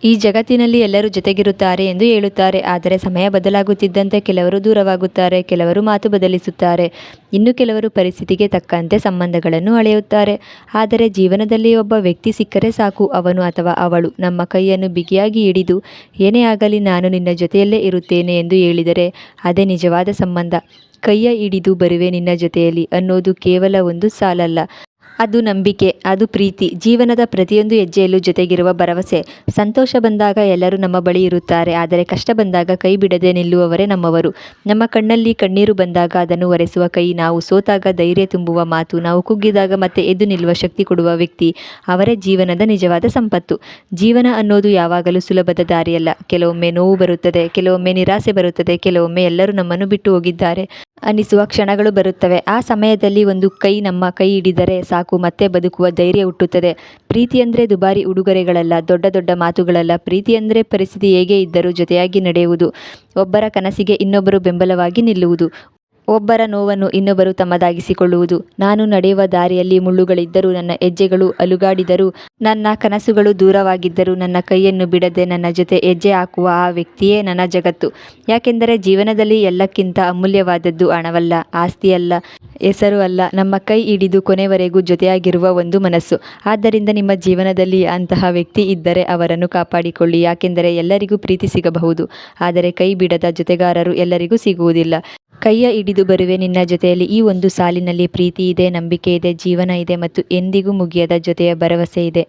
ಈ ಜಗತ್ತಿನಲ್ಲಿ ಎಲ್ಲರೂ ಜೊತೆಗಿರುತ್ತಾರೆ ಎಂದು ಹೇಳುತ್ತಾರೆ. ಆದರೆ ಸಮಯ ಬದಲಾಗುತ್ತಿದ್ದಂತೆ ಕೆಲವರು ದೂರವಾಗುತ್ತಾರೆ, ಕೆಲವರು ಮಾತು ಬದಲಿಸುತ್ತಾರೆ, ಇನ್ನು ಕೆಲವರು ಪರಿಸ್ಥಿತಿಗೆ ತಕ್ಕಂತೆ ಸಂಬಂಧಗಳನ್ನು ಅಳೆಯುತ್ತಾರೆ. ಆದರೆ ಜೀವನದಲ್ಲಿ ಒಬ್ಬ ವ್ಯಕ್ತಿ ಸಿಕ್ಕರೆ ಸಾಕು, ಅವನು ಅಥವಾ ಅವಳು ನಮ್ಮ ಕೈಯನ್ನು ಬಿಗಿಯಾಗಿ ಹಿಡಿದು ಏನೇ ಆಗಲಿ ನಾನು ನಿನ್ನ ಜೊತೆಯಲ್ಲೇ ಇರುತ್ತೇನೆ ಎಂದು ಹೇಳಿದರೆ ಅದೇ ನಿಜವಾದ ಸಂಬಂಧ. ಕೈಯ ಹಿಡಿದು ಬರುವೆ ನಿನ್ನ ಜೊತೆಯಲ್ಲಿ ಅನ್ನೋದು ಕೇವಲ ಒಂದು ಸಾಲಲ್ಲ, ಅದು ನಂಬಿಕೆ, ಅದು ಪ್ರೀತಿ. ಜೀವನದ ಪ್ರತಿಯೊಂದು ಹೆಜ್ಜೆಯಲ್ಲೂ ಜೊತೆಗಿರುವ ಭರವಸೆ. ಸಂತೋಷ ಬಂದಾಗ ಎಲ್ಲರೂ ನಮ್ಮ ಬಳಿ ಇರುತ್ತಾರೆ, ಆದರೆ ಕಷ್ಟ ಬಂದಾಗ ಕೈ ಬಿಡದೆ ನಿಲ್ಲುವವರೇ ನಮ್ಮವರು. ನಮ್ಮ ಕಣ್ಣಲ್ಲಿ ಕಣ್ಣೀರು ಬಂದಾಗ ಅದನ್ನು ಒರೆಸುವ ಕೈ, ನಾವು ಸೋತಾಗ ಧೈರ್ಯ ತುಂಬುವ ಮಾತು, ನಾವು ಕುಗ್ಗಿದಾಗ ಮತ್ತೆ ಎದ್ದು ನಿಲ್ಲುವ ಶಕ್ತಿ ಕೊಡುವ ವ್ಯಕ್ತಿ, ಅವರೇ ಜೀವನದ ನಿಜವಾದ ಸಂಪತ್ತು. ಜೀವನ ಅನ್ನೋದು ಯಾವಾಗಲೂ ಸುಲಭದ ದಾರಿಯಲ್ಲ. ಕೆಲವೊಮ್ಮೆ ನೋವು ಬರುತ್ತದೆ, ಕೆಲವೊಮ್ಮೆ ನಿರಾಸೆ ಬರುತ್ತದೆ, ಕೆಲವೊಮ್ಮೆ ಎಲ್ಲರೂ ನಮ್ಮನ್ನು ಬಿಟ್ಟು ಹೋಗಿದ್ದಾರೆ ಅನಿಸುವ ಕ್ಷಣಗಳು ಬರುತ್ತವೆ. ಆ ಸಮಯದಲ್ಲಿ ಒಂದು ಕೈ ನಮ್ಮ ಕೈ ಹಿಡಿದರೆ ಸಾಕು, ಮತ್ತೆ ಬದುಕುವ ಧೈರ್ಯ ಹುಟ್ಟುತ್ತದೆ. ಪ್ರೀತಿ ಅಂದರೆ ದುಬಾರಿ ಉಡುಗೊರೆಗಳಲ್ಲ, ದೊಡ್ಡ ದೊಡ್ಡ ಮಾತುಗಳಲ್ಲ. ಪ್ರೀತಿ ಅಂದರೆ ಪರಿಸ್ಥಿತಿ ಹೇಗೆ ಇದ್ದರೂ ಜೊತೆಯಾಗಿ ನಡೆಯುವುದು, ಒಬ್ಬರ ಕನಸಿಗೆ ಇನ್ನೊಬ್ಬರು ಬೆಂಬಲವಾಗಿ ನಿಲ್ಲುವುದು, ಒಬ್ಬರ ನೋವನ್ನು ಇನ್ನೊಬ್ಬರು ತಮ್ಮದಾಗಿಸಿಕೊಳ್ಳುವುದು. ನಾನು ನಡೆಯುವ ದಾರಿಯಲ್ಲಿ ಮುಳ್ಳುಗಳಿದ್ದರೂ, ನನ್ನ ಹೆಜ್ಜೆಗಳು ಅಲುಗಾಡಿದರೂ, ನನ್ನ ಕನಸುಗಳು ದೂರವಾಗಿದ್ದರೂ, ನನ್ನ ಕೈಯನ್ನು ಬಿಡದೆ ನನ್ನ ಜೊತೆ ಹೆಜ್ಜೆ ಹಾಕುವ ಆ ವ್ಯಕ್ತಿಯೇ ನನ್ನ ಜಗತ್ತು. ಯಾಕೆಂದರೆ ಜೀವನದಲ್ಲಿ ಎಲ್ಲಕ್ಕಿಂತ ಅಮೂಲ್ಯವಾದದ್ದು ಹಣವಲ್ಲ, ಆಸ್ತಿಯಲ್ಲ, ಹೆಸರು ಅಲ್ಲ, ನಮ್ಮ ಕೈ ಹಿಡಿದು ಕೊನೆವರೆಗೂ ಜೊತೆಯಾಗಿರುವ ಒಂದು ಮನಸ್ಸು. ಆದ್ದರಿಂದ ನಿಮ್ಮ ಜೀವನದಲ್ಲಿ ಅಂತಹ ವ್ಯಕ್ತಿ ಇದ್ದರೆ ಅವರನ್ನು ಕಾಪಾಡಿಕೊಳ್ಳಿ. ಯಾಕೆಂದರೆ ಎಲ್ಲರಿಗೂ ಪ್ರೀತಿ ಸಿಗಬಹುದು, ಆದರೆ ಕೈ ಬಿಡದ ಜೊತೆಗಾರರು ಎಲ್ಲರಿಗೂ ಸಿಗುವುದಿಲ್ಲ. ಕೈಯ ಹಿಡಿದು ಬರುವೆ ನಿನ್ನ ಜೊತೆಯಲ್ಲಿ, ಈ ಒಂದು ಸಾಲಿನಲ್ಲಿ ಪ್ರೀತಿ ಇದೆ, ನಂಬಿಕೆ ಇದೆ, ಜೀವನ ಇದೆ ಮತ್ತು ಎಂದಿಗೂ ಮುಗಿಯದ ಜೊತೆಯ ಭರವಸೆ ಇದೆ.